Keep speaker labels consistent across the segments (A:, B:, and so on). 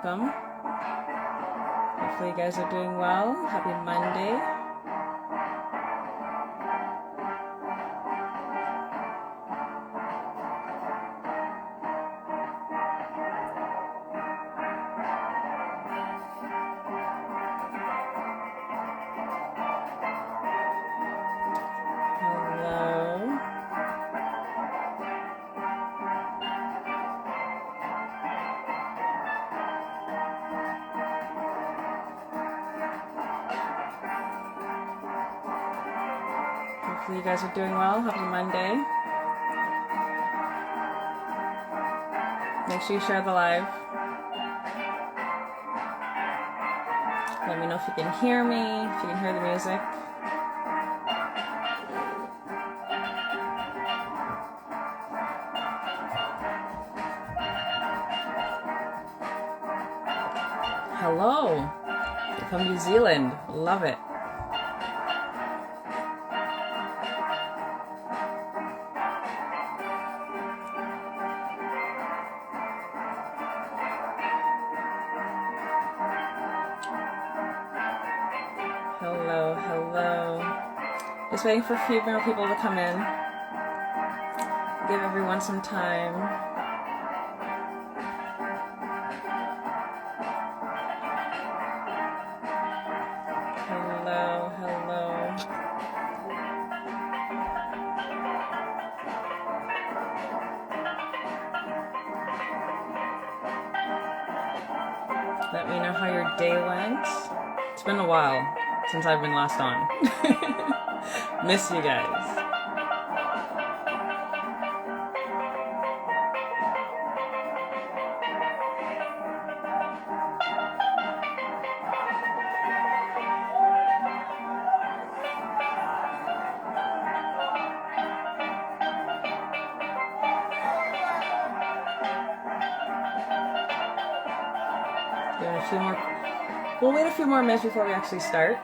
A: welcome. Hopefully you guys are doing well. Happy Monday. Hello. Hopefully you guys are doing well. Happy Monday. Make sure you share the live. Let me know if you can hear me, if you can hear the music. Hello. You're from New Zealand. Love it. Hello, hello. Just waiting for a few more people to come in. Give everyone some time. Hello, hello. Let me know how your day went. It's been a while since I've been last on. Miss you guys. Give it a few more. We'll wait a few more minutes before we actually start.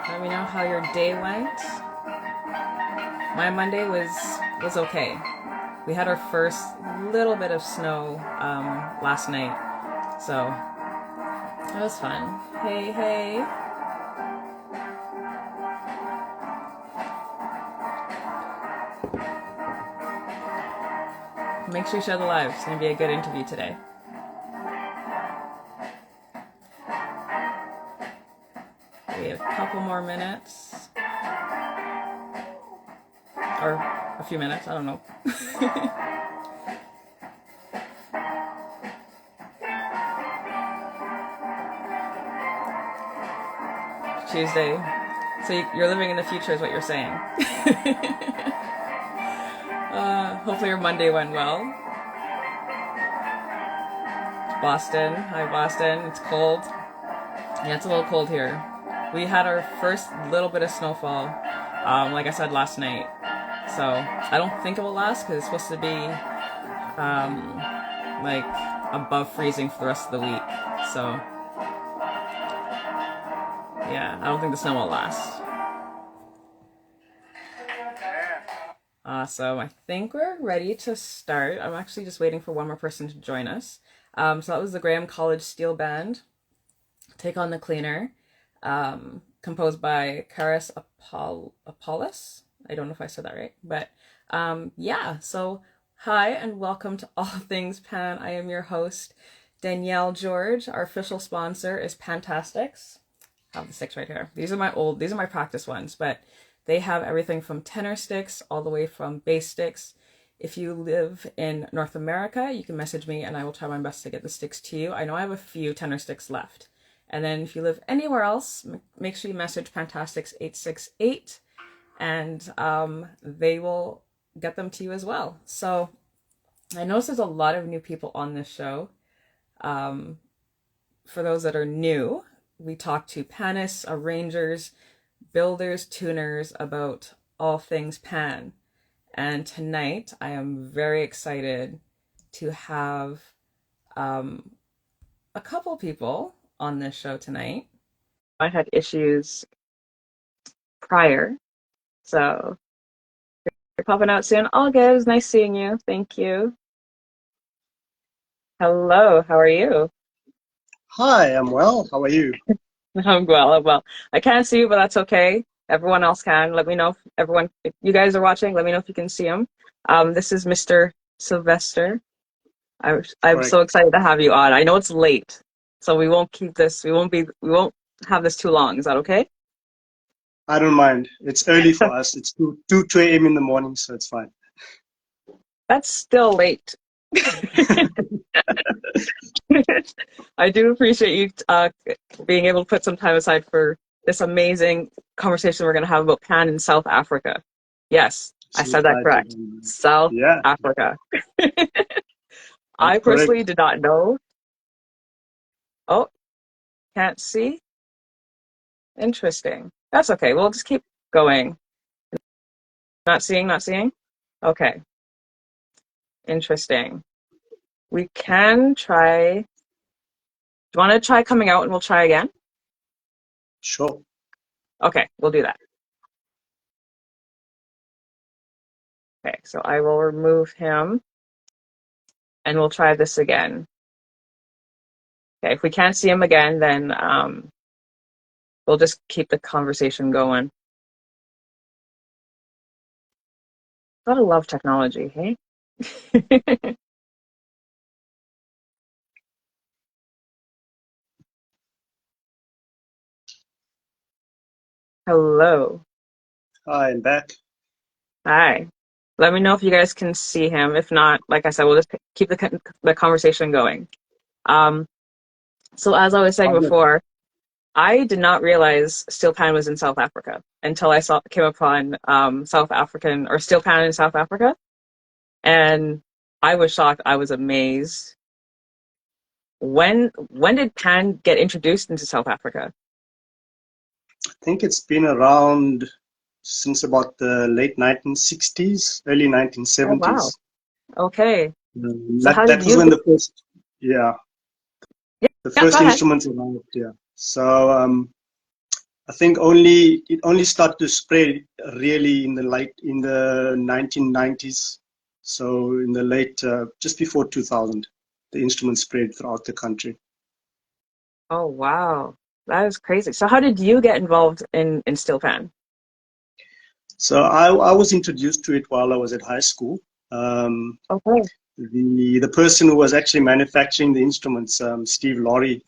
A: Let me know how your day went. My Monday was okay. We had our first little bit of snow last night, so it was fun. Hey, hey. Make sure you share the live. It's going to be a good interview today. We have a couple more minutes. Or a few minutes, I don't know. Tuesday. So you're living in the future is what you're saying. Hopefully your Monday went well. Boston. Hi, Boston. It's cold. Yeah, it's a little cold here. We had our first little bit of snowfall, like I said, last night. So I don't think it will last because it's supposed to be like above freezing for the rest of the week. So yeah, I don't think the snow will last. Awesome. I think we're ready to start. I'm actually just waiting for one more person to join us. So that was the Graham College Steel Band, Take on the Cleaner, composed by Karis Appollis. I don't know if I said that right, but yeah. So hi and welcome to All Things Pan. I am your host, Danielle George. Our official sponsor is Pantastics. I have the sticks right here. These are my practice ones, but they have everything from tenor sticks all the way from bass sticks. If you live in North America, you can message me and I will try my best to get the sticks to you. I know I have a few tenor sticks left. And then if you live anywhere else, make sure you message Pantastics 868 and they will get them to you as well. So I noticed there's a lot of new people on this show. For those that are new, we talk to panists, arrangers, builders, tuners about all things pan. And tonight I am very excited to have a couple people on this show tonight. I had issues prior, so you're popping out soon. All good. It was nice seeing you. Thank you. Hello, how are you?
B: Hi, I'm well. How are you?
A: I'm well. I'm well. I can't see you, but that's okay. Everyone else can. Let me know if you guys are watching. Let me know if you can see him. This is Mr. Sylvester. I'm
B: Correct.
A: so excited to have you on. I know it's late, so we won't keep this. We won't have this too long. Is that okay?
B: I don't mind. It's early for us. It's 2 a.m. in the morning, so it's fine.
A: That's still late. I do appreciate you being able to put some time aside for this amazing conversation we're going to have about Pan in South Africa. Yes, I
B: So
A: said that
B: excited.
A: correct. South
B: Yeah,
A: Africa. I
B: that's correct.
A: personally did not know. Oh, can't see. Interesting. That's okay. We'll just keep going. Not seeing, not seeing. Okay. Interesting. We can try. Do you want to try coming out and we'll try again?
B: Sure.
A: Okay, we'll do that. Okay, so I will remove him and we'll try this again. Okay, if we can't see him again, then we'll just keep the conversation going. Gotta love technology, hey? Hello.
B: Hi, I'm back.
A: Hi. Let me know if you guys can see him. If not, like I said, we'll just keep the conversation going. Um, so as I was saying
B: All good.
A: before, I did not realize Steelpan was in South Africa until I came upon South African or Steelpan in South Africa, and I was shocked. I was amazed. When did Pan get introduced into South Africa?
B: I think it's been around since about the late 1960s, early
A: Oh wow.
B: 1970s.
A: Okay. So
B: That
A: how did
B: that was
A: you
B: when
A: get?
B: yeah,
A: Yeah,
B: the
A: yeah, go
B: first
A: ahead.
B: instruments arrived. Yeah. So I think it only started to spread really in the 1990s. So in the late just before 2000, the instrument spread throughout the country.
A: Oh wow. That is crazy. So how did you get involved in Steelpan?
B: So I was introduced to it while I was at high school. Um,
A: Okay.
B: the person who was actually manufacturing the instruments, Steve Laurie,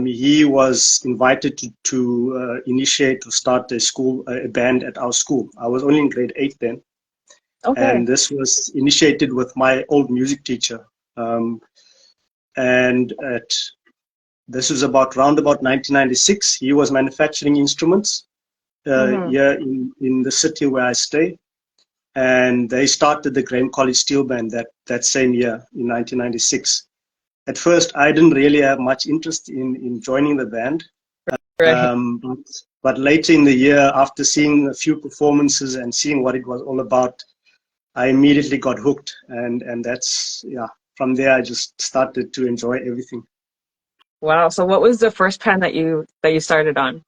B: he was invited to initiate or start a band at our school. I was only in grade 8 then,
A: Okay.
B: and this was initiated with my old music teacher. Um, and at this was about round about 1996. He was manufacturing instruments
A: Mm-hmm.
B: here in the city where I stay, and they started the Graham College Steel Band that same year in 1996. At first, I didn't really have much interest in joining the band,
A: Right.
B: but later in the year, after seeing a few performances and seeing what it was all about, I immediately got hooked, and that's yeah. From there, I just started to enjoy everything.
A: Wow. So what was the first pen that you started on?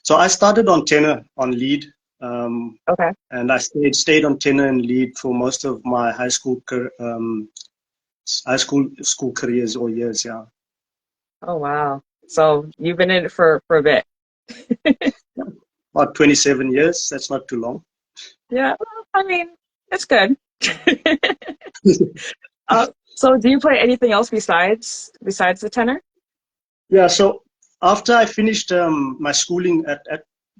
B: So I started on tenor, on lead, um,
A: Okay.
B: and I stayed on tenor and lead for most of my high school careers or years. Yeah,
A: Oh wow. So you've been in it for a bit.
B: about 27 years. That's not too long.
A: Yeah. Well, I mean, it's good. So do you play anything else besides the tenor?
B: Yeah. So after I finished my schooling at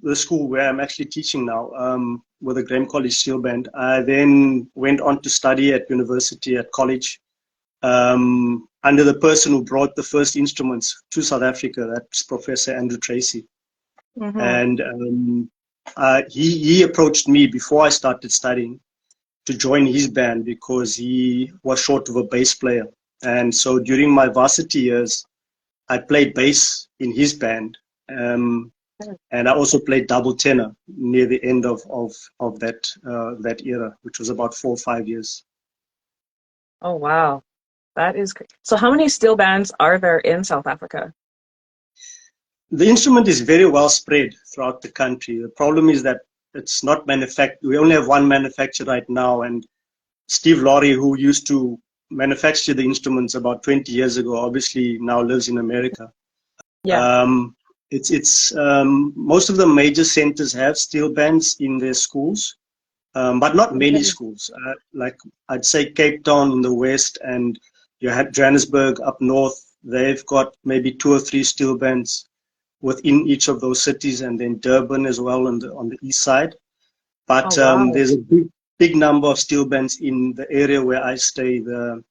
B: the school where I'm actually teaching now, with the Graham College Steel Band, I then went on to study at university at college, under the person who brought the first instruments to South Africa. That's Professor Andrew Tracy.
A: Mm-hmm.
B: And he approached me before I started studying to join his band because he was short of a bass player. And so during my varsity years, I played bass in his band. Um, and I also played double tenor near the end of that era, which was about 4 or 5 years.
A: Oh wow. That is great. So how many steel bands are there in South Africa?
B: The instrument is very well spread throughout the country. The problem is that it's not manufactured. We only have one manufacturer right now, and Steve Laurie, who used to manufacture the instruments about 20 years ago, obviously now lives in America.
A: Yeah.
B: Um, it's most of the major centers have steel bands in their schools, but not many
A: Okay.
B: schools. Like I'd say Cape Town in the west and you had Johannesburg up north. They've got maybe 2 or 3 steel bands within each of those cities, and then Durban as well on the east side.
A: Oh,
B: But
A: wow.
B: there's a big number of steel bands in the area where I stay, the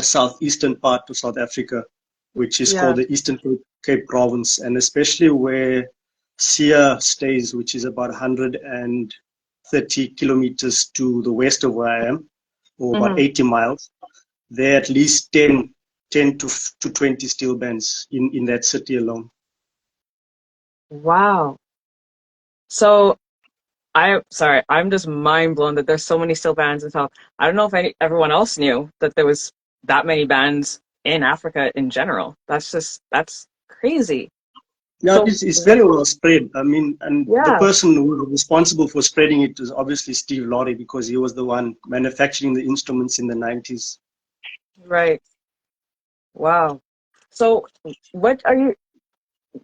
B: southeastern part of South Africa, which is
A: Yeah.
B: called the Eastern Cape Province, and especially where Siya stays, which is about 130 kilometers to the west of where I am, or about
A: Hmm.
B: 80 miles. There are at least 10 to 20 steel bands in that city alone.
A: Wow. So I'm just mind blown that there's so many still bands in South. I don't know if everyone else knew that there was that many bands in Africa in general. That's crazy.
B: Yeah,
A: So
B: it's
A: what?
B: very well spread. I mean, and the
A: Yeah,
B: person who was responsible for spreading it was obviously Steve Laurie because he was the one manufacturing the instruments in the 90s.
A: right. Wow. So what are you?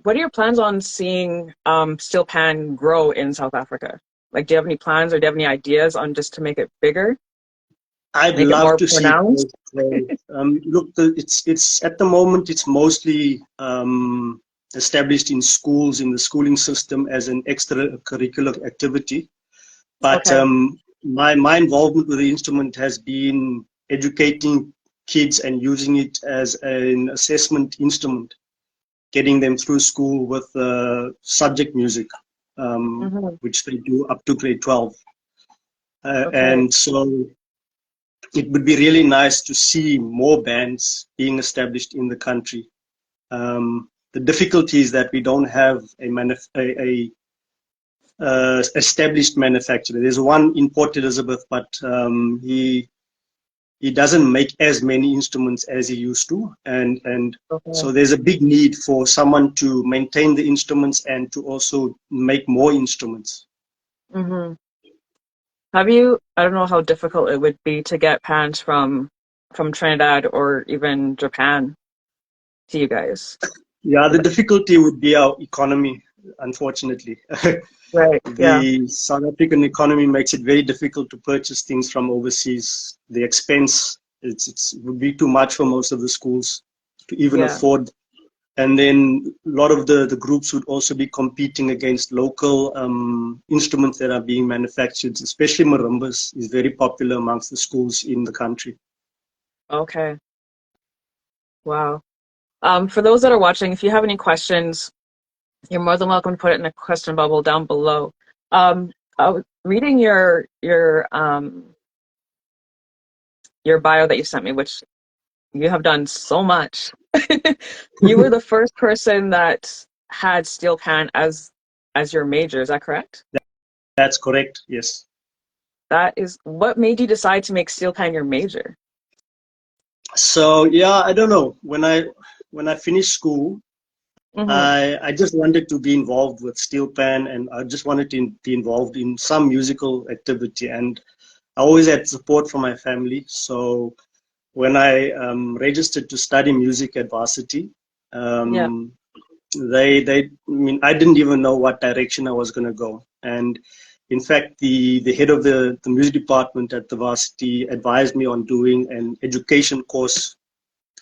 A: What are your plans on seeing Steelpan grow in South Africa? Like, do you have any plans or do you have any ideas on just to make it bigger,
B: I'd
A: make it
B: love
A: more
B: to see it.
A: pronounced?
B: Look, it's at the moment it's mostly established in schools in the schooling system as an extracurricular activity. But
A: Okay.
B: my involvement with the instrument has been educating kids and using it as an assessment instrument, getting them through school with subject music,
A: Hmm.
B: which they do up to grade 12.
A: Okay.
B: And so it would be really nice to see more bands being established in the country. The difficulty is that we don't have a established manufacturer. There's one in Port Elizabeth, but he doesn't make as many instruments as he used to, and
A: Okay.
B: so there's a big need for someone to maintain the instruments and to also make more instruments.
A: Hmm. Have you, I don't know how difficult it would be to get pans from Trinidad or even Japan to you guys.
B: Yeah, the difficulty would be our economy, unfortunately.
A: Right. Yeah.
B: The South African economy makes it very difficult to purchase things from overseas. The expense, it would be too much for most of the schools to even
A: Yeah.
B: afford. And then a lot of the groups would also be competing against local instruments that are being manufactured, especially marimbas is very popular amongst the schools in the country.
A: Okay. Wow. For those that are watching, if you have any questions, you're more than welcome to put it in the question bubble down below. I was reading your bio that you sent me, which you have done so much. You were the first person that had steel pan as your major, is that correct?
B: That's correct, yes.
A: That is what made you decide to make steel pan your major?
B: So yeah, I don't know. When I finished school,
A: Mm-hmm.
B: I just wanted to be involved with Steelpan, and I just wanted to be involved in some musical activity. And I always had support from my family. So when I registered to study music at varsity,
A: Yeah.
B: um, I mean, I didn't even know what direction I was going to go. And in fact, the head of the music department at the varsity advised me on doing an education course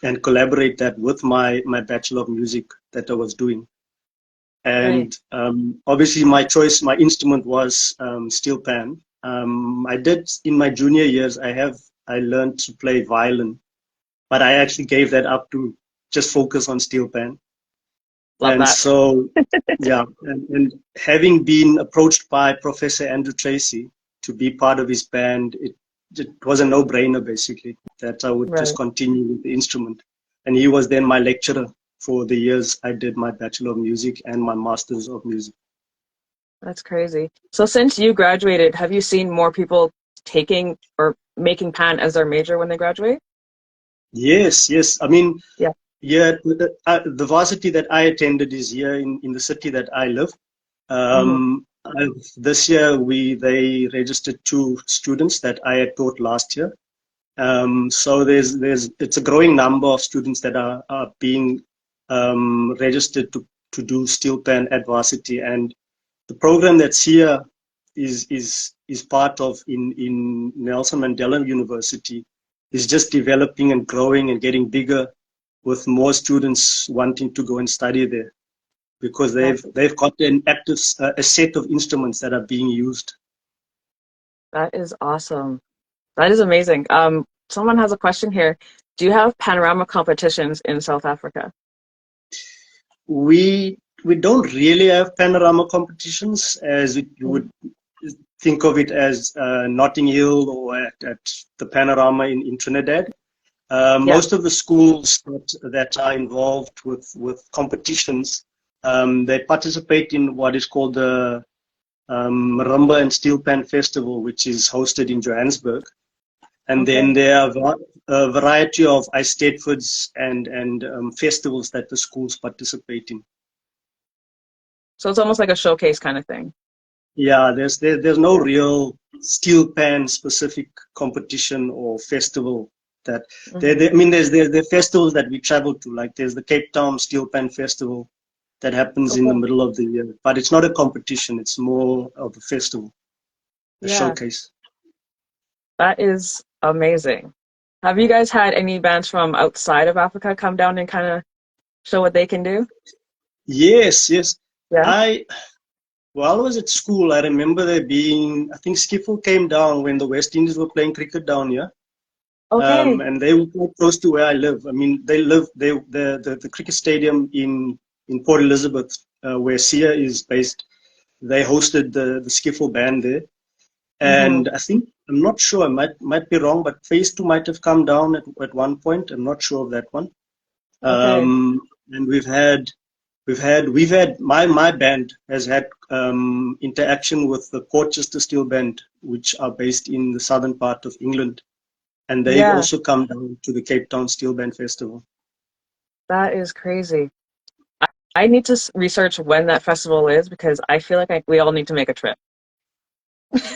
B: and collaborate that with my Bachelor of Music that I was doing.
A: Right.
B: And obviously, my choice, my instrument was steel pan. I did in my junior years. I learned to play violin, but I actually gave that up to just focus on steel pan.
A: Love
B: And
A: that.
B: so, yeah, and having been approached by Professor Andrew Tracy to be part of his band, it was a no-brainer basically that I would just
A: Right.
B: continue with the instrument. And he was then my lecturer for the years I did my Bachelor of Music and my Masters of Music.
A: That's crazy. So since you graduated, have you seen more people taking or making pan as their major when they graduate?
B: Yes, yes. I mean,
A: Yeah.
B: Yeah, the varsity that I attended is here in the city that I live.
A: Hmm.
B: This year they registered two students that I had taught last year. So it's a growing number of students that are being registered to do Steelpan at varsity, and the program that Siya is part of in Nelson Mandela University is just developing and growing and getting bigger, with more students wanting to go and study there because
A: That,
B: they've got an active a set of instruments that are being used.
A: that is awesome. That is amazing. Someone has a question here. Do you have panorama competitions in South Africa?
B: We don't really have panorama competitions as you
A: Mhm.
B: would think of it as Notting Hill or at the Panorama in Trinidad.
A: Yeah.
B: Most of the schools that are involved with competitions, they participate in what is called the Marimba and Steelpan Festival, which is hosted in Johannesburg. And then
A: Okay.
B: there are a variety of estatefords and festivals that the schools participate in.
A: So it's almost like a showcase kind of thing.
B: Yeah, there's no
A: Yeah.
B: real steel pan specific competition or festival that
A: Hmm.
B: I mean there's festivals that we travel to, like there's the Cape Town Steel Pan Festival that happens in the
A: Okay.
B: middle of the year, but it's not a competition, it's more of a festival, a
A: Yeah.
B: showcase.
A: That is amazing. Have you guys had any bands from outside of Africa come down and kind of show what they can do?
B: Yes.
A: Yeah.
B: I While I was at school, I remember there being, I think Skiffle came down when the West Indies were playing cricket down here.
A: Okay.
B: And they were quite close to where I live. I mean, the cricket stadium in Port Elizabeth, where Siya is based. They hosted the skiffle band there,
A: Hmm.
B: and I think I'm not sure. I might be wrong, but Phase Two might have come down at one point. I'm not sure of that one.
A: Okay.
B: And we've had my band has had interaction with the Portchester Steel Band, which are based in the southern part of England, and they've
A: Yeah,
B: also come down to the Cape Town Steel Band Festival.
A: that is crazy. I need to research when that festival is because I feel like we all need to make a trip.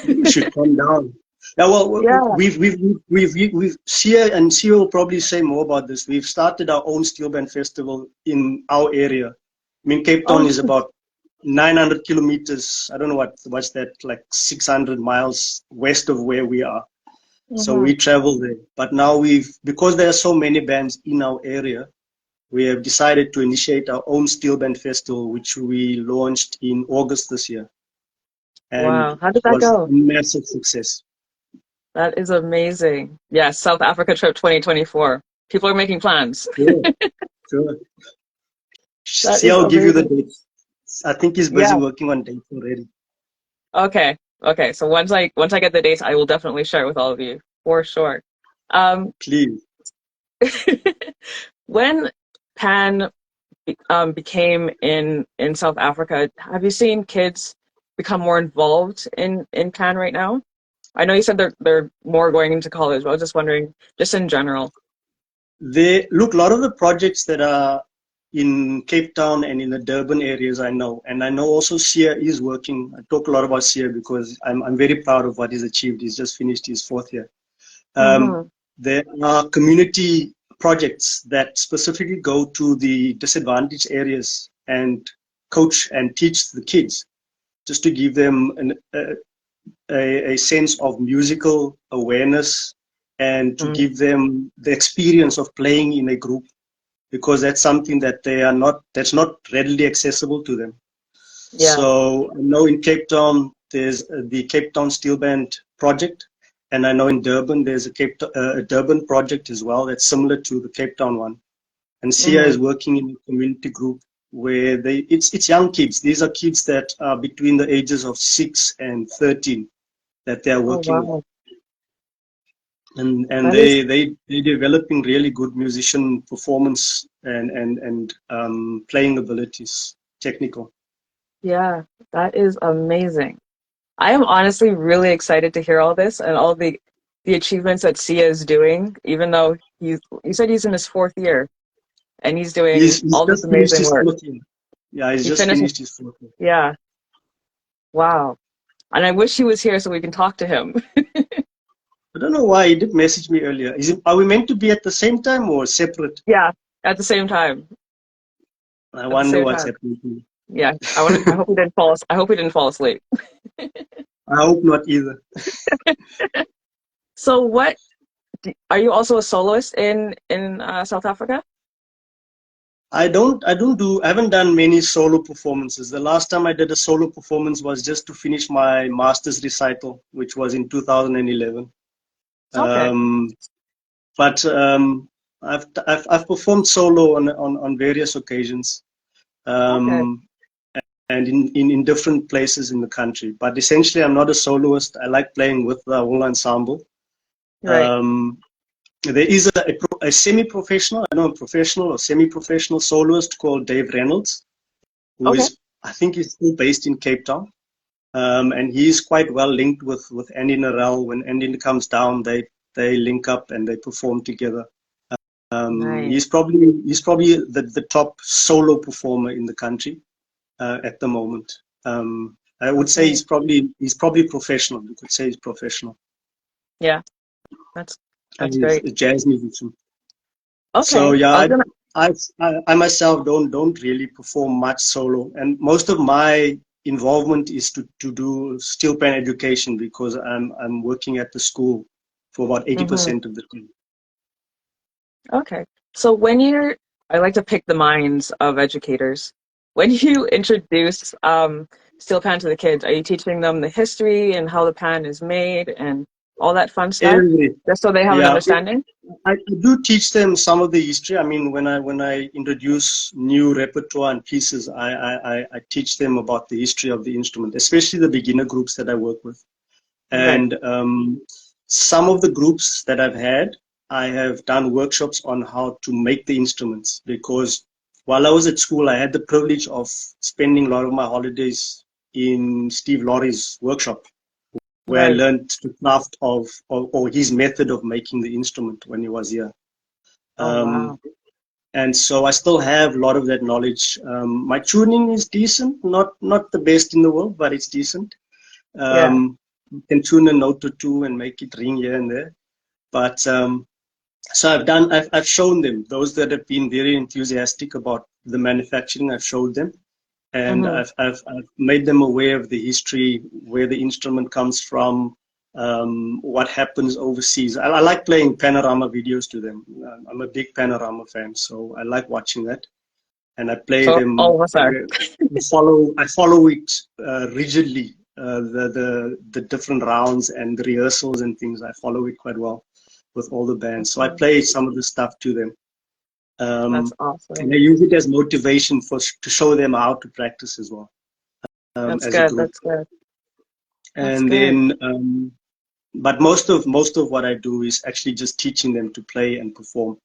B: You should come down. Yeah, well,
A: Yeah.
B: we've Sia will probably say more about this. We've started our own steel band festival in our area. I mean, Cape
A: Oh,
B: Town is
A: nice.
B: about 900 kilometers. I don't know what's that, like 600 miles west of where we are. So
A: Hmm.
B: we travel there. But now because there are so many bands in our area, we have decided to initiate our own steel band festival, which we launched in August this year, and
A: Wow. How did that
B: was a
A: go?
B: massive success.
A: That is amazing. Yeah, South Africa trip 2024. People are making plans.
B: Sure, sure.
A: That
B: See,
A: is
B: I'll give you the
A: amazing.
B: dates. I think he's busy
A: Yeah.
B: working on dates already.
A: Okay. Okay. So once I get the dates, I will definitely share it with all of you for sure. Um,
B: Please.
A: when Pan became in South Africa, have you seen kids become more involved in Pan right now? I know you said they're more going into college, but I was just wondering, just in general.
B: They look, a lot of the projects that are in Cape Town and in the Durban areas, I know. And I know also Siya is working. I talk a lot about Siya because I'm very proud of what he's achieved. He's just finished his fourth year. Um,
A: Hmm.
B: there are community projects that specifically go to the disadvantaged areas and coach and teach the kids just to give them a sense of musical awareness and to
A: Mm.
B: give them the experience of playing in a group, because that's something that that's not readily accessible to them.
A: Yeah.
B: So I know in Cape Town there's the Cape Town Steel Band project, and I know in Durban there's a Durban project as well that's similar to the Cape Town one. And Siya
A: Hmm.
B: is working in a community group where it's young kids. These are kids that are between the ages of 6 and 13 that they are
A: Oh,
B: working with,
A: wow.
B: and
A: That is,
B: they're developing really good musician performance and playing abilities, technical.
A: yeah, that is amazing. I am honestly really excited to hear all this and all the achievements that Sia is doing, even though you said he's in his fourth year. and he's doing
B: He's
A: all this
B: just finished
A: amazing
B: his
A: work.
B: fourth year. Yeah, he's
A: He
B: just
A: finished,
B: finished his fourth year.
A: yeah, wow. And I wish he was here so we can talk to him.
B: I don't know why he did message me earlier. Are we meant to be at the same time or separate?
A: Yeah, at the same time.
B: I
A: At the
B: wonder
A: same
B: what's
A: time.
B: happening to me.
A: Yeah, I hope he didn't I hope he didn't fall asleep.
B: I hope not either.
A: So are you also a soloist in South Africa?
B: I haven't done many solo performances. The last time I did a solo performance was just to finish my master's recital, which was in 2011.
A: Okay.
B: Um, but I've performed solo on various occasions,
A: Okay.
B: and in different places in the country. But essentially, I'm not a soloist. I like playing with the whole ensemble.
A: Right.
B: Um, there is a semi-professional, I know a professional or semi-professional soloist called Dave Reynolds, who
A: Okay.
B: is, I think he's still based in Cape Town. And he's quite well linked with Andy Narell. When Andy comes down, they link up and they perform together.
A: Nice.
B: He's probably the top solo performer in the country at the moment. I would say
A: Okay.
B: he's probably professional. You could say he's professional.
A: Yeah, that's
B: And
A: that's
B: he's
A: great.
B: a jazz musician. So
A: Okay.
B: yeah,
A: I was gonna
B: I myself don't really perform much solo, and most of my involvement is to do Steelpan education because I'm working at the school for about
A: mhm.
B: 80% of the time.
A: Okay. So I like to pick the minds of educators. When you introduce steel pan to the kids, are you teaching them the history and how the pan is made and all that fun stuff,
B: Every
A: just so they have an
B: yeah,
A: understanding?
B: I do teach them some of the history. I mean, when I introduce new repertoire and pieces, I teach them about the history of the instrument, especially the beginner groups that I work with.
A: Right.
B: And some of the groups that I've had, I have done workshops on how to make the instruments because while I was at school, I had the privilege of spending a lot of my holidays in Steve Laurie's workshop, where I
A: Right.
B: learned the craft or his method of making the instrument when he was here.
A: Oh
B: Um,
A: wow.
B: and so I still have a lot of that knowledge. My tuning is decent, not the best in the world, but it's decent.
A: Yeah.
B: You can tune a note or two and make it ring here and there. But so I've shown them those that have been very enthusiastic about the manufacturing. I've showed them, and
A: hmm
B: I've made them aware of the history, where the instrument comes from, what happens overseas. I like playing panorama videos to them. I'm a big panorama fan, so I like watching that, and I play
A: So all
B: them.
A: of us are.
B: I follow it rigidly. The different rounds and the rehearsals and things. I follow it quite well with all the bands. So I
A: Okay.
B: play some of the stuff to them.
A: That's
B: And I
A: awesome.
B: use it as motivation to show them how to practice as well
A: That's
B: as a
A: good.
B: group.
A: That's good. That's
B: And
A: good.
B: then, but most of what I do is actually just teaching them to play and perform.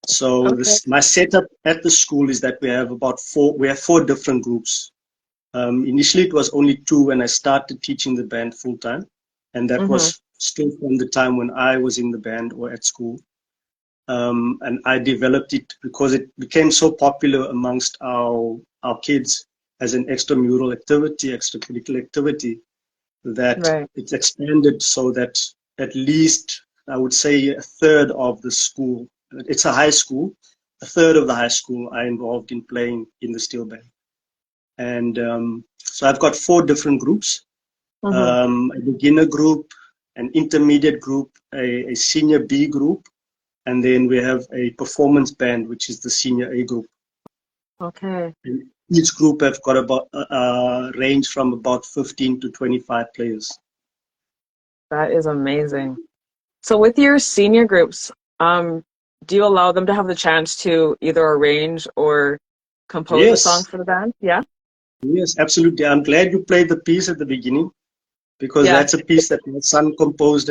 B: So
A: Okay.
B: my setup at the school is that we have four different groups. Initially, it was only two when I started teaching the band full time, and that
A: hmm
B: was still from the time when I was in the band or at school. And I developed it because it became so popular amongst our kids as an extramural activity, extracurricular activity, that
A: Right.
B: it's expanded so that at least I would say a third of the school, it's a high school, a third of the high school are involved in playing in the steel band. And so I've got four different groups,
A: hmm
B: a beginner group, an intermediate group, a senior B group, and then we have a performance band, which is the senior A group.
A: Okay.
B: And each group have got about range from about 15 to 25 players.
A: That is amazing. So with your senior groups, do you allow them to have the chance to either arrange or compose a song
B: Yes,
A: for the band? Yeah?
B: yes, absolutely. I'm glad you played the piece at the beginning because
A: Yeah.
B: that's a piece that my son composed.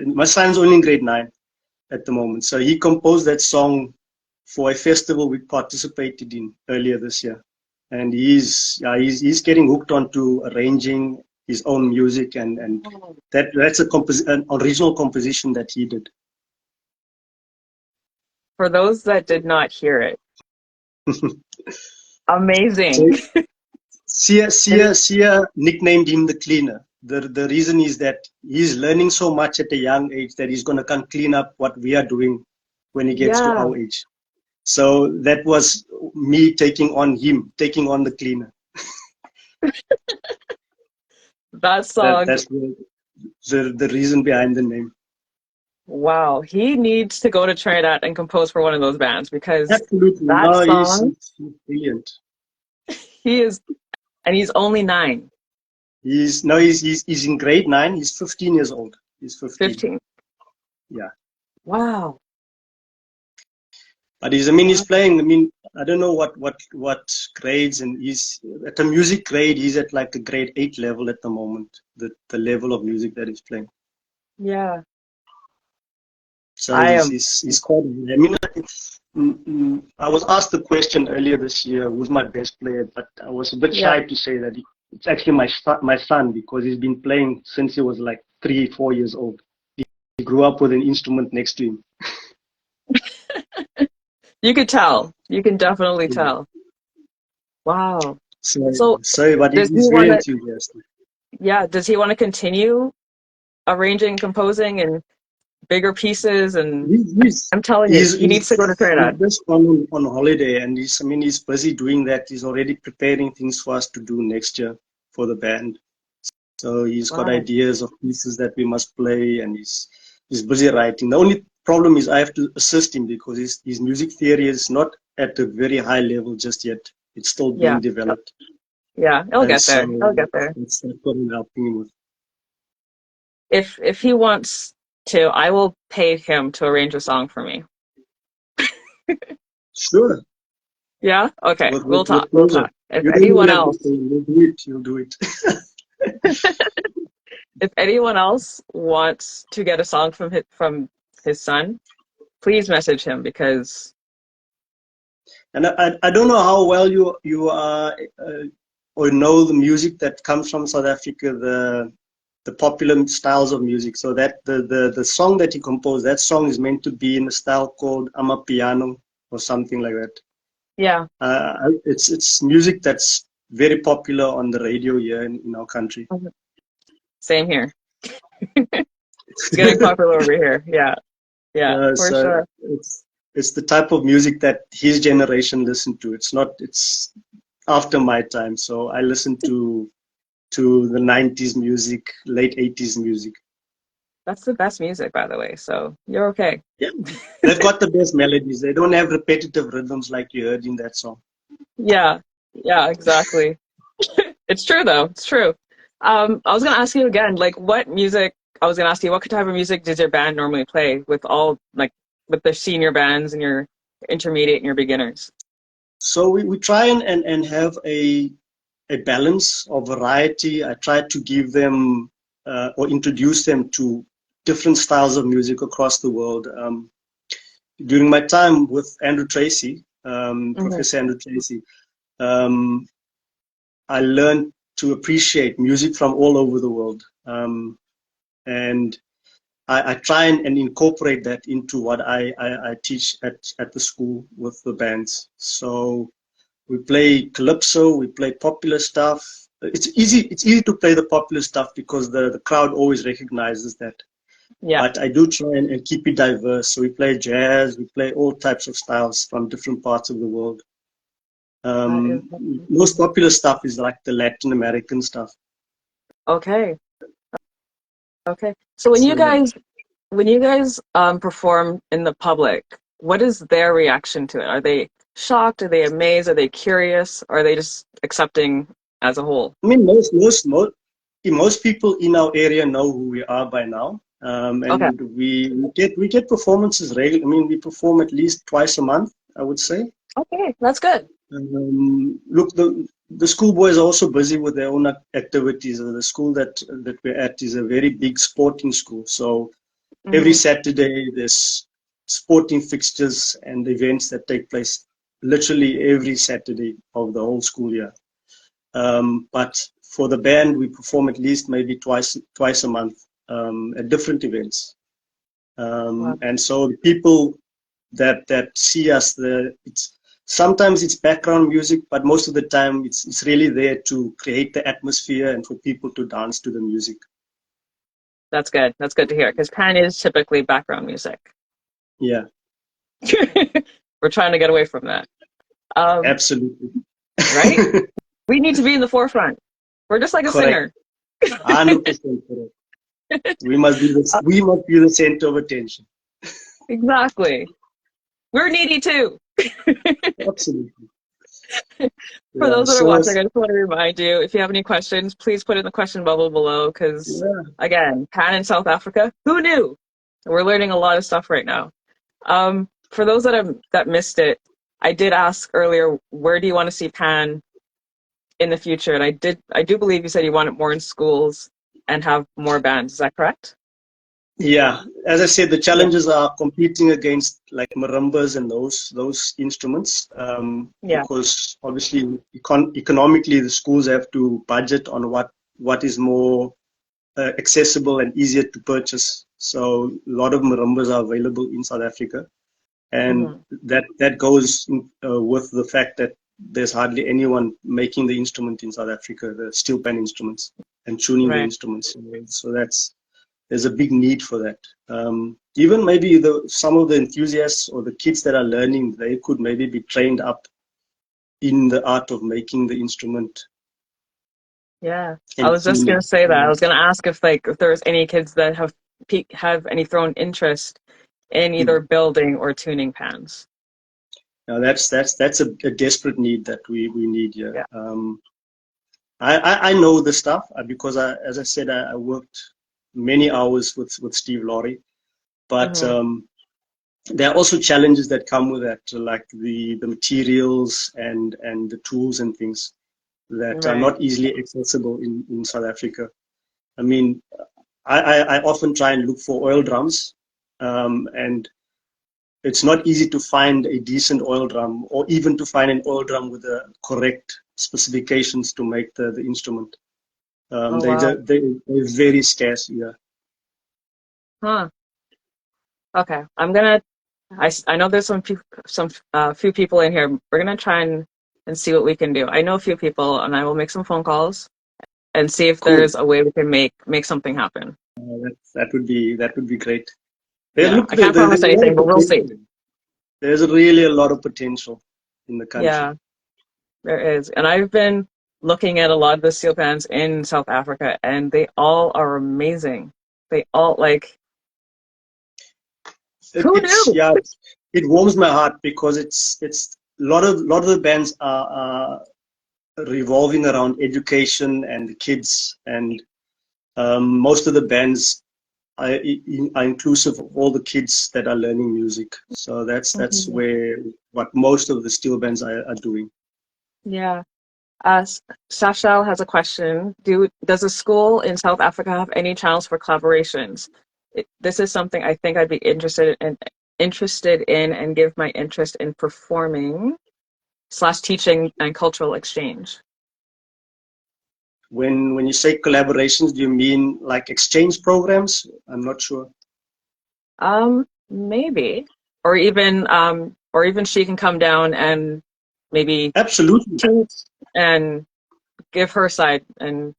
B: My son's only in grade 9 at the moment, so he composed that song for a festival we participated in earlier this year, and he's getting hooked onto arranging his own music, and that's an original composition that he did.
A: For those that did not hear it, Amazing.
B: So Sia nicknamed him the cleaner. The reason is that he's learning so much at a young age that he's going to come clean up what we are doing when he gets to
A: Yeah,
B: our age. So that was me taking on him, taking on the cleaner.
A: that song.
B: That's the reason behind the name.
A: Wow, he needs to go to Trinidad and compose for one of those bands because
B: Absolutely.
A: that
B: No,
A: song,
B: he's brilliant.
A: he is, and he's only 9,
B: He's in grade 9. He's 15 years old. He's 15.
A: 15.
B: Yeah.
A: Wow.
B: But he's playing. I don't know what grades, and he's at a music grade. He's at like a grade 8 level at the moment. The level of music that he's playing.
A: Yeah.
B: So
A: I am.
B: he's quite. I was asked the question earlier this year, who's my best player, but I was a bit
A: Yeah.
B: shy to say that it's actually my son because he's been playing since he was like 3, 4 years old. He grew up with an instrument next to him.
A: You could tell. You can definitely tell. Wow. So
B: But
A: does he
B: he's very
A: want to,
B: enthusiastic.
A: yeah, does he want to continue arranging, composing and bigger pieces? And
B: He's
A: I'm telling you, he needs to go to
B: he's
A: Trinidad.
B: just on holiday, and he's busy doing that. He's already preparing things for us to do next year for the band. So he's got
A: Wow.
B: ideas of pieces that we must play, and he's busy writing. The only problem is I have to assist him because his music theory is not at a very high level just yet. It's still
A: Yeah.
B: being developed,
A: Yeah. He'll
B: and
A: get there.
B: so
A: He'll get there.
B: that's what I'm helping him with.
A: If he wants to, I will pay him to arrange a song for me.
B: Sure,
A: Yeah? Okay. We'll talk.
B: with
A: We'll
B: pleasure.
A: talk. If
B: You don't even
A: anyone
B: have to
A: else,
B: say. You'll do it. You'll do it.
A: if anyone else wants to get a song from his son, please message him because
B: And I don't know how well you are or know the music that comes from South Africa, the popular styles of music. So that the song that he composed, that song is meant to be in a style called Amapiano or something like that.
A: yeah,
B: It's music that's very popular on the radio here in our country.
A: same here. It's getting popular over here. Yeah. Yeah, for
B: So
A: sure.
B: it's the type of music that his generation listened to. It's after my time. So I listen to the 90s music, late 80s music.
A: That's the best music, by the way. So you're okay.
B: Yeah, they've got the best melodies. They don't have repetitive rhythms like you heard in that song.
A: Yeah. Yeah, exactly. It's true though. It's true. I was gonna ask you again, like what music I was gonna ask you, what type of music does your band normally play with all like with the senior bands and your intermediate and your beginners?
B: So we try and have a balance of variety. I try to give them or introduce them to different styles of music across the world. During my time with Andrew Tracy,
A: Hmm.
B: Professor Andrew Tracy, um, I learned to appreciate music from all over the world. And I try and incorporate that into what I teach at the school with the bands. So we play calypso, we play popular stuff. It's easy to play the popular stuff because the crowd always recognizes that.
A: Yeah.
B: But I do try and keep it diverse. So we play jazz, we play all types of styles from different parts of the world.
A: That is
B: Most popular stuff is like the Latin American stuff.
A: okay. Okay. So when you
B: So
A: guys perform in the public, what is their reaction to it? Are they shocked? Are they amazed? Are they curious? Or are they just accepting as a whole?
B: I mean, most people in our area know who we are by now,
A: Okay.
B: and we get performances regularly. I mean, we perform at least twice a month, I would say.
A: Okay, that's good.
B: Look, the schoolboys are also busy with their own activities. The school that we're at is a very big sporting school, so every
A: Hmm.
B: Saturday there's sporting fixtures and events that take place literally every Saturday of the whole school year. But for the band, we perform at least maybe twice a month at different events.
A: Wow.
B: And so the people that see us, sometimes it's background music, but most of the time it's really there to create the atmosphere and for people to dance to the music.
A: That's good. That's good to hear because pan is typically background music.
B: Yeah,
A: We're trying to get away from that.
B: absolutely.
A: Right? We need to be in the forefront. We're just like a
B: Correct.
A: singer.
B: 100% correct. We must be the center of attention.
A: Exactly. We're needy too.
B: Absolutely.
A: For
B: Yeah.
A: those that are
B: So
A: watching, I just want to remind you, if you have any questions, please put in the question bubble below because,
B: yeah.
A: again, pan in South Africa, who knew? We're learning a lot of stuff right now. For those that missed it, I did ask earlier, where do you want to see pan in the future? And I do believe you said you want it more in schools and have more bands. Is that correct?
B: Yeah, as I said, the
A: Yeah.
B: challenges are competing against like marimbas and those instruments,
A: Yeah.
B: because obviously economically the schools have to budget on what is more accessible and easier to purchase. So a lot of marimbas are available in South Africa, and
A: Hmm.
B: that goes with the fact that there's hardly anyone making the instrument in South Africa, the Steelpan instruments, and tuning the
A: Right.
B: instruments. So there's a big need for that. Even maybe some of the enthusiasts or the kids that are learning, they could maybe be trained up in the art of making the instrument
A: Yeah. I
B: and
A: was just gonna
B: tuning.
A: say that. I was gonna ask if there's any kids that have any thrown interest in either building or tuning pans.
B: Now that's a desperate need that we need here.
A: Yeah.
B: I know the stuff because as I said, I worked many hours with Steve Laurie, but
A: Hmm.
B: there are also challenges that come with that, like the materials and the tools and things that are
A: Right.
B: not easily accessible in South Africa. I mean, I often try and look for oil drums, and it's not easy to find a decent oil drum or even to find an oil drum with the correct specifications to make the instrument.
A: Oh wow.
B: They're very scarce here.
A: Huh. Okay. I know there's some few people in here. We're gonna try and see what we can do. I know a few people, and I will make some phone calls and see if
B: Cool.
A: there's a way we can make something happen.
B: That would be great.
A: Yeah.
B: Look,
A: I can't
B: there's
A: promise
B: a lot
A: anything,
B: of
A: but we'll see.
B: potential. There's really a lot of potential in the country.
A: Yeah. There is. And I've been looking at a lot of the steel pans in South Africa and they all are amazing. They all like
B: It,
A: who
B: it's
A: knew?
B: yeah, it warms my heart because it's a lot of the bands are revolving around education and the kids, and most of the bands are inclusive of all the kids that are learning music. So that's
A: Mhm.
B: where what most of the steel bands are doing.
A: Yeah. Sashal has a question. Does a school in South Africa have any channels for collaborations? This is something I think I'd be interested in and give my interest in performing / teaching and cultural exchange.
B: When you say collaborations, do you mean like exchange programs? I'm not sure.
A: Maybe. Or even she can come down and maybe
B: Absolutely.
A: teach and give her side and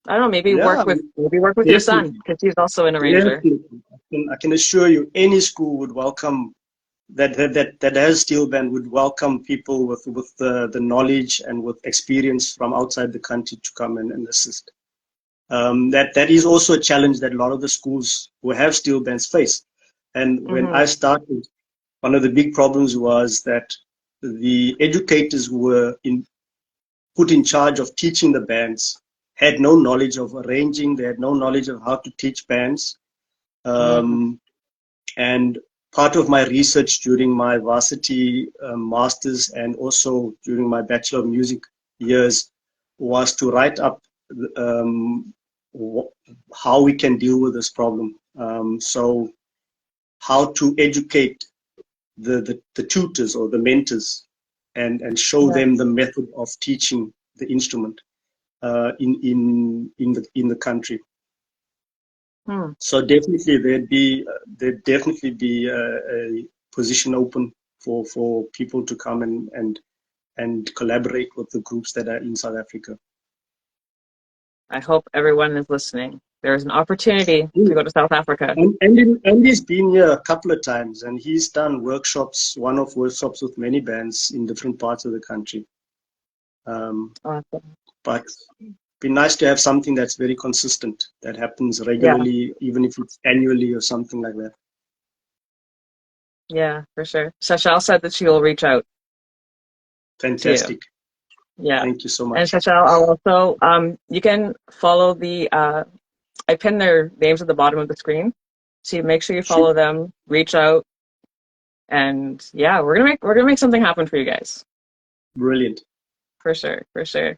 A: I don't know,
B: Yeah,
A: maybe work with your son
B: definitely.
A: because he's also an arranger.
B: Definitely. I can assure you, any school would welcome that has steel band would welcome people with the knowledge and with experience from outside the country to come and assist. That is also a challenge that a lot of the schools who have steel bands face. And when I
A: Hmm.
B: started, one of the big problems was that the educators who were put in charge of teaching the bands had no knowledge of arranging. They had no knowledge of how to teach bands.
A: Mm.
B: Um, and part of my research during my varsity masters and also during my Bachelor of Music years was to write up um, how we can deal with this problem. So how to educate the tutors or the mentors and show
A: Yeah.
B: them the method of teaching the instrument in the country.
A: Hmm.
B: So definitely there'd definitely be a position open for people to come and collaborate with the groups that are in South Africa.
A: I hope everyone is listening. There's an opportunity to go to South Africa.
B: And he's been here a couple of times, and he's done workshops, one-off workshops with many bands in different parts of the country.
A: Awesome.
B: But it'd be nice to have something that's very consistent, that happens regularly, even if it's annually or something like that.
A: Yeah, for sure. Shashal said that she will reach out.
B: Fantastic.
A: Yeah.
B: Thank you so much.
A: And Shashal, I'll also, you can follow the, I pinned their names at the bottom of the screen. So make sure you follow them, reach out. And yeah, we're gonna make something happen for you guys.
B: Brilliant.
A: For sure, for sure.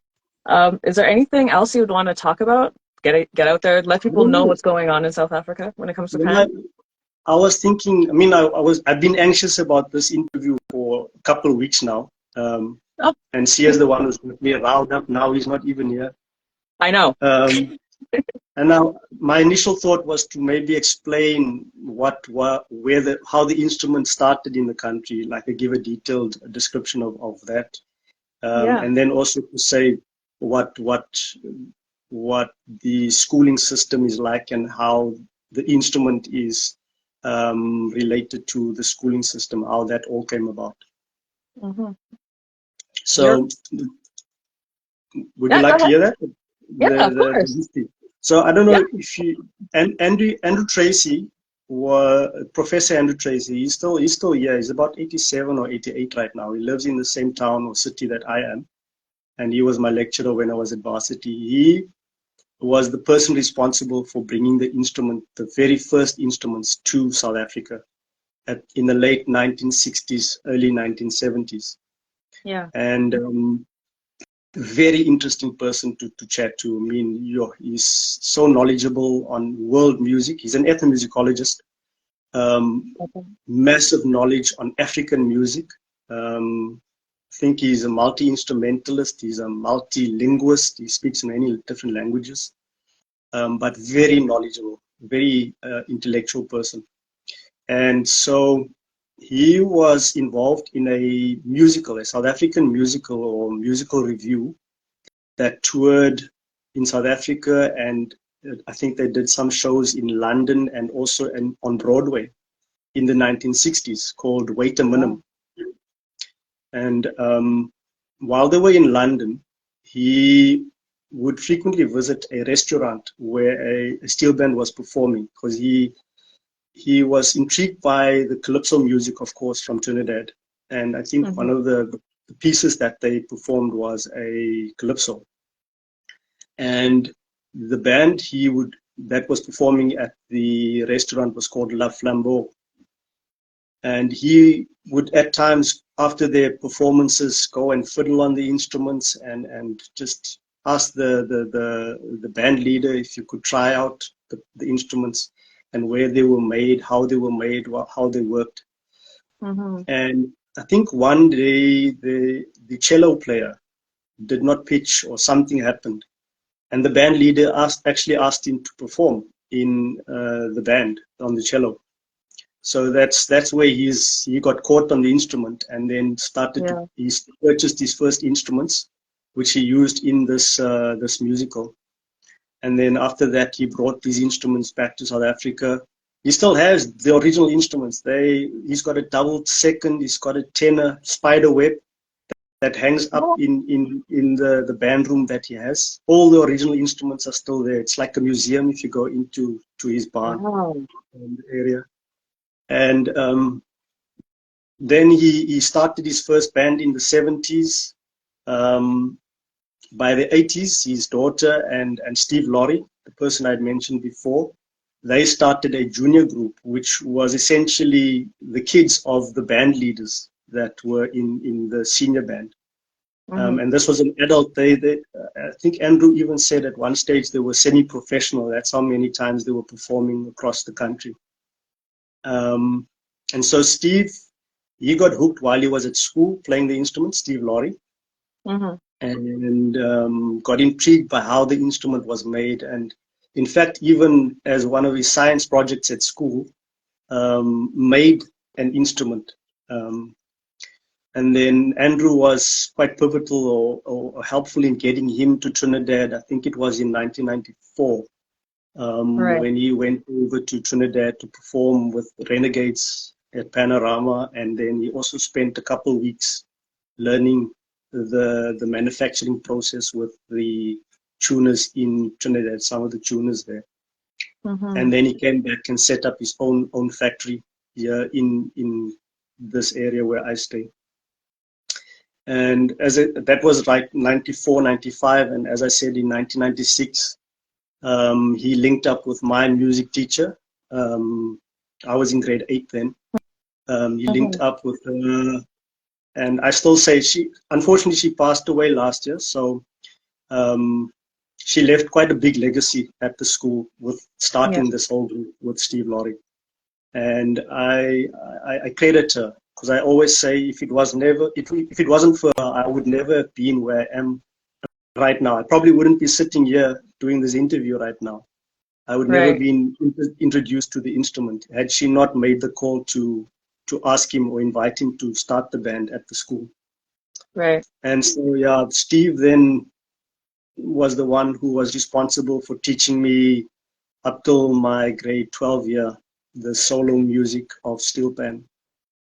A: Is there anything else you would want to talk about? Get out there, let people know what's going on in South Africa when it comes to Pan.
B: I was thinking. I mean, I've been anxious about this interview for a couple of weeks now. And Siya's the one who's with me around up. Now he's not even here.
A: I know.
B: And now my initial thought was to maybe explain how the instrument started in the country, like I give a detailed description of that. And then also to say what the schooling system is like and how the instrument is related to the schooling system, how that all came about.
A: Mm-hmm.
B: So would you like to hear that?
A: Yeah, of course.
B: So I don't know if you Andrew Tracy, Professor Andrew Tracy, he's still here. He's about 87 or 88 right now. He lives in the same town or city that I am, and he was my lecturer when I was at varsity. He was the person responsible for bringing the very first instruments to South Africa in the late 1960s, early 1970s.
A: Yeah.
B: And very interesting person to chat to. I mean, he's so knowledgeable on world music. He's an ethnomusicologist. Massive knowledge on African music. I think he's a multi-instrumentalist. He's a multilinguist. He speaks many different languages, but very knowledgeable, very intellectual person. And so he was involved in a South African musical or musical review that toured in South Africa, and I think they did some shows in London and also on Broadway in the 1960s called Wait a Minute. And while they were in London, he would frequently visit a restaurant where a steel band was performing, because he was intrigued by the calypso music, of course, from Trinidad. And I think one of the pieces that they performed was a calypso. And the band that was performing at the restaurant was called La Flambeau. And he would at times, after their performances, go and fiddle on the instruments and just ask the band leader if you could try out the instruments and where they were made, how they were made, how they worked. And I think one day the cello player did not pitch, or something happened, and the band leader actually asked him to perform in the band on the cello. So that's where he got caught on the instrument, and then he purchased his first instruments, which he used in this musical. And then after that, he brought these instruments back to South Africa. He still has the original instruments. He's got a double second, he's got a tenor spider web that hangs up in the band room that he has. All the original instruments are still there. It's like a museum if you go into his barn in the area. And then he started his first band in the 70s. By the 80s, his daughter and Steve Laurie, the person I'd mentioned before, they started a junior group, which was essentially the kids of the band leaders that were in the senior band. And this was an adult. I think Andrew even said at one stage they were semi-professional. That's how many times they were performing across the country. And so Steve, he got hooked while he was at school playing the instrument, Steve Laurie. And got intrigued by how the instrument was made. And in fact, even as one of his science projects at school, made an instrument And then Andrew was quite pivotal or helpful in getting him to Trinidad. I think it was in 1994
A: Right.
B: when he went over to Trinidad to perform with Renegades at Panorama. And then he also spent a couple of weeks learning the manufacturing process with the tuners in Trinidad, some of the tuners there. And then he came back and set up his own factory here in this area where I stay. And that was like 94, 95. And as I said, in 1996, he linked up with my music teacher. I was in grade 8 then. He linked up with her. And I still say unfortunately, she passed away last year. So she left quite a big legacy at the school with starting this whole group with Steve Laurie. And I credit her, because I always say if it wasn't for her, I would never have been where I am right now. I probably wouldn't be sitting here doing this interview right now. I would never been introduced to the instrument had she not made the call to ask him or invite him to start the band at the school.
A: Right.
B: And so yeah, Steve then was the one who was responsible for teaching me up till my grade 12 year the solo music of Steelpan.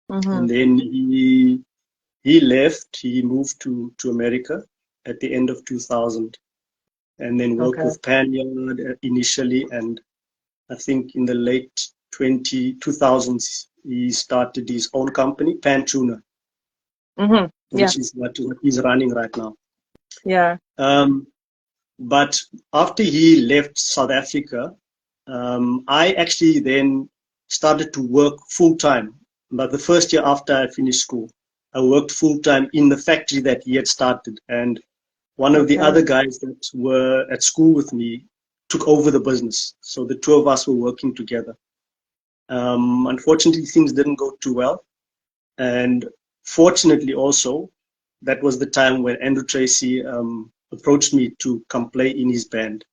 B: And then he left. He moved to America at the end of 2000, and then worked with Panyard initially, and I think in the late 2000s he started his own company, Pan Tuner, which is what he's running right now.
A: Yeah.
B: But after he left South Africa, I actually then started to work full-time. But the first year after I finished school, I worked full-time in the factory that he had started. And one of the other guys that were at school with me took over the business. So the two of us were working together. Unfortunately, things didn't go too well. And fortunately also, that was the time when Andrew Tracy approached me to come play in his band,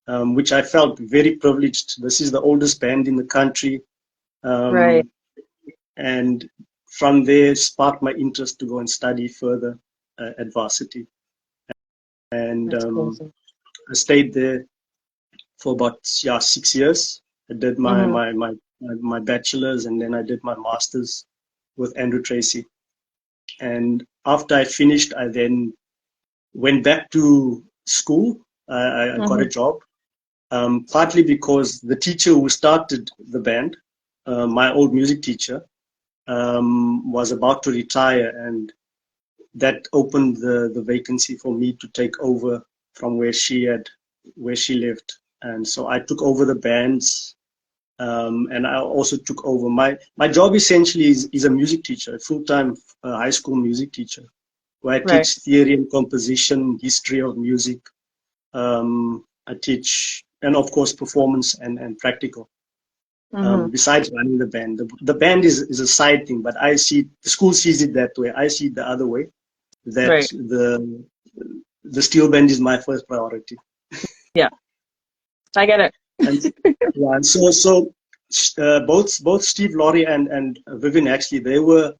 B: which I felt very privileged. This is the oldest band in the country. And from there sparked my interest to go and study further at varsity. And I stayed there for about 6 years. I did my bachelor's, and then I did my master's with Andrew Tracy. And after I finished, I then went back to school. I got a job, partly because the teacher who started the band, my old music teacher, was about to retire, and that opened the vacancy for me to take over from where she left. And so I took over the bands, and I also took over my job. Essentially is a music teacher, a full-time high school music teacher, where I teach theory and composition, history of music. I teach, and of course, performance and practical. Besides running the band, the band is a side thing, but I see the school sees it that way. I see it the other way. That the steel band is my first priority.
A: Yeah, I get it.
B: And so both Steve Laurie and Vivian, actually, they were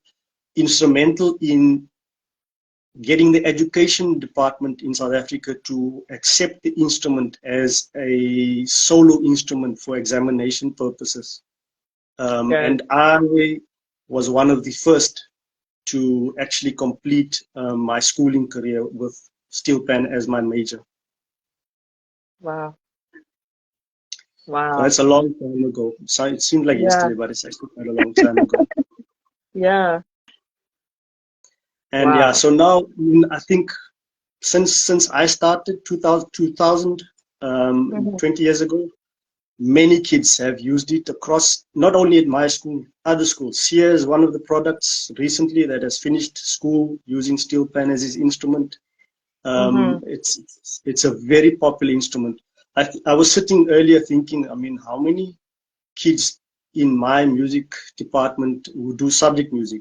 B: instrumental in getting the education department in South Africa to accept the instrument as a solo instrument for examination purposes. And I was one of the first to actually complete my schooling career with Steelpan as my major.
A: Wow.
B: That's a long time ago. So it seemed like yesterday, but it's actually quite a long time ago.
A: Yeah.
B: And so now I think since I started 2000 20 years ago, many kids have used it across, not only at my school, other schools. Siya is one of the products recently that has finished school using Steelpan as his instrument. It's a very popular instrument. I was sitting earlier thinking, I mean, how many kids in my music department who do subject music?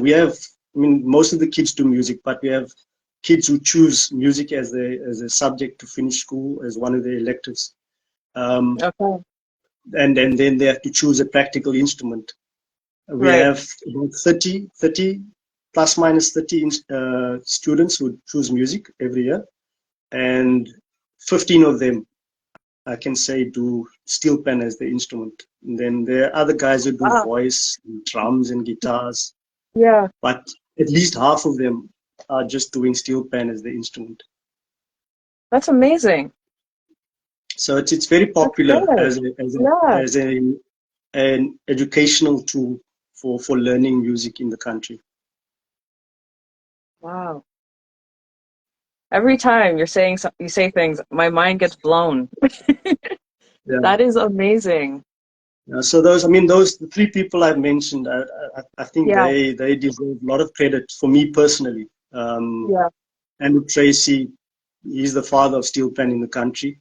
B: We have, I mean, most of the kids do music, but we have kids who choose music as a subject to finish school as one of their electives. And then they have to choose a practical instrument. We have about 30 plus minus 30 students who choose music every year, and 15 of them, I can say, do steel pen as the instrument. And then there are other guys who do
A: Ah,
B: voice, and drums, and guitars,
A: yeah,
B: but at least half of them are just doing steel pen as the instrument.
A: that's amazing.
B: So it's very
A: That's
B: popular
A: good.
B: as
A: Yeah.
B: an educational tool for learning music in the country.
A: Wow. Every time you say things, my mind gets blown.
B: Yeah.
A: That is amazing.
B: So those the three people I've mentioned, I think
A: Yeah.
B: they deserve a lot of credit for me personally.
A: Yeah.
B: Andrew Tracy, he's the father of steel pen in the country,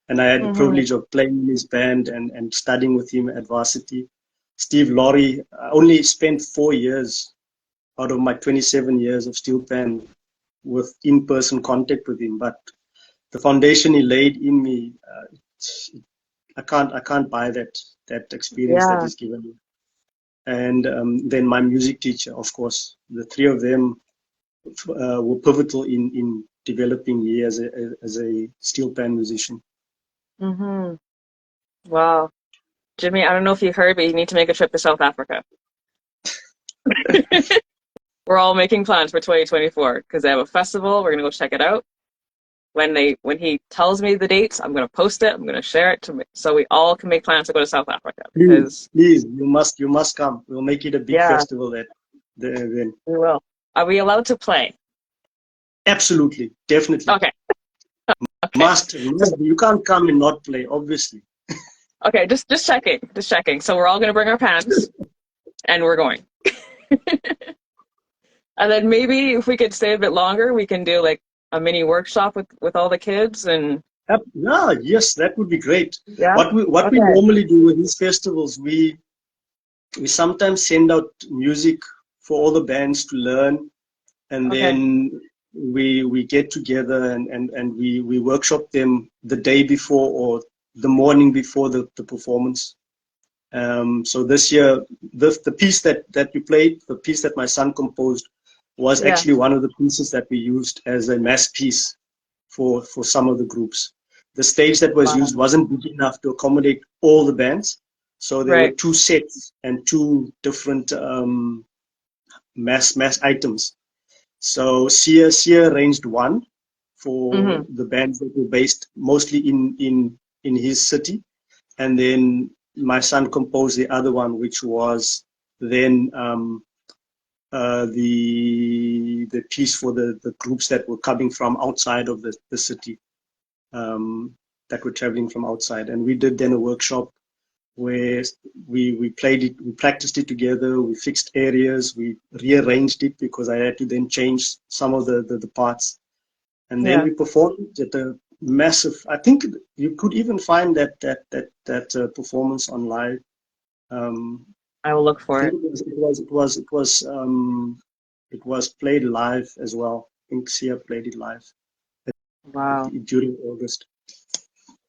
B: and I had the
A: Mm-hmm.
B: privilege of playing in his band and studying with him at varsity. Steve Laurie, I only spent 4 years out of my 27 years of steel pen with in-person contact with him, but the foundation he laid in me, I can't buy that experience that
A: Yeah.
B: he's given me. And then my music teacher, of course, the three of them were pivotal in developing me as a steel pan musician.
A: Mm-hmm. Wow. Jimmy, I don't know if you heard, but you need to make a trip to South Africa. We're all making plans for 2024 because they have a festival. We're gonna go check it out. When he tells me the dates, I'm gonna post it. I'm gonna share it so we all can make plans to go to South Africa
B: Please,
A: because
B: please, you must come. We'll make it a big
A: yeah,
B: festival then.
A: we will. Are we allowed to play?
B: Absolutely, definitely.
A: Okay. Okay.
B: Must.
A: So
B: You can't come and not play, obviously.
A: okay, just checking. Just checking. So we're all gonna bring our pants and we're going. And then maybe if we could stay a bit longer, we can do like a mini workshop with all the kids and
B: Yeah, yes, that would be great.
A: yeah.
B: What we
A: Okay.
B: normally do with these festivals, we sometimes send out music for all the bands to learn, and
A: Okay.
B: then we get together and we workshop them the day before or the morning before the performance. So this year, the piece that we played, the piece that my son composed, was
A: Yeah.
B: actually one of the pieces that we used as a mass piece for some of the groups. The stage that was
A: Wow.
B: used wasn't big enough to accommodate all the bands, so there were
A: Right.
B: two sets and two different mass items. So Sia arranged one for
A: Mm-hmm.
B: the bands that were based mostly in his city, and then my son composed the other one, which was then the piece for the groups that were coming from outside of the city, um, that were traveling from outside. And we did then a workshop where we played it, we practiced it together, we fixed areas, we rearranged it because I had to then change some of the parts. And then
A: Yeah.
B: we performed at a massive, I think you could even find that performance online. Um,
A: I will look
B: I
A: for
B: think
A: it.
B: it was played live as well. I think Sia played it live
A: Wow.
B: during August.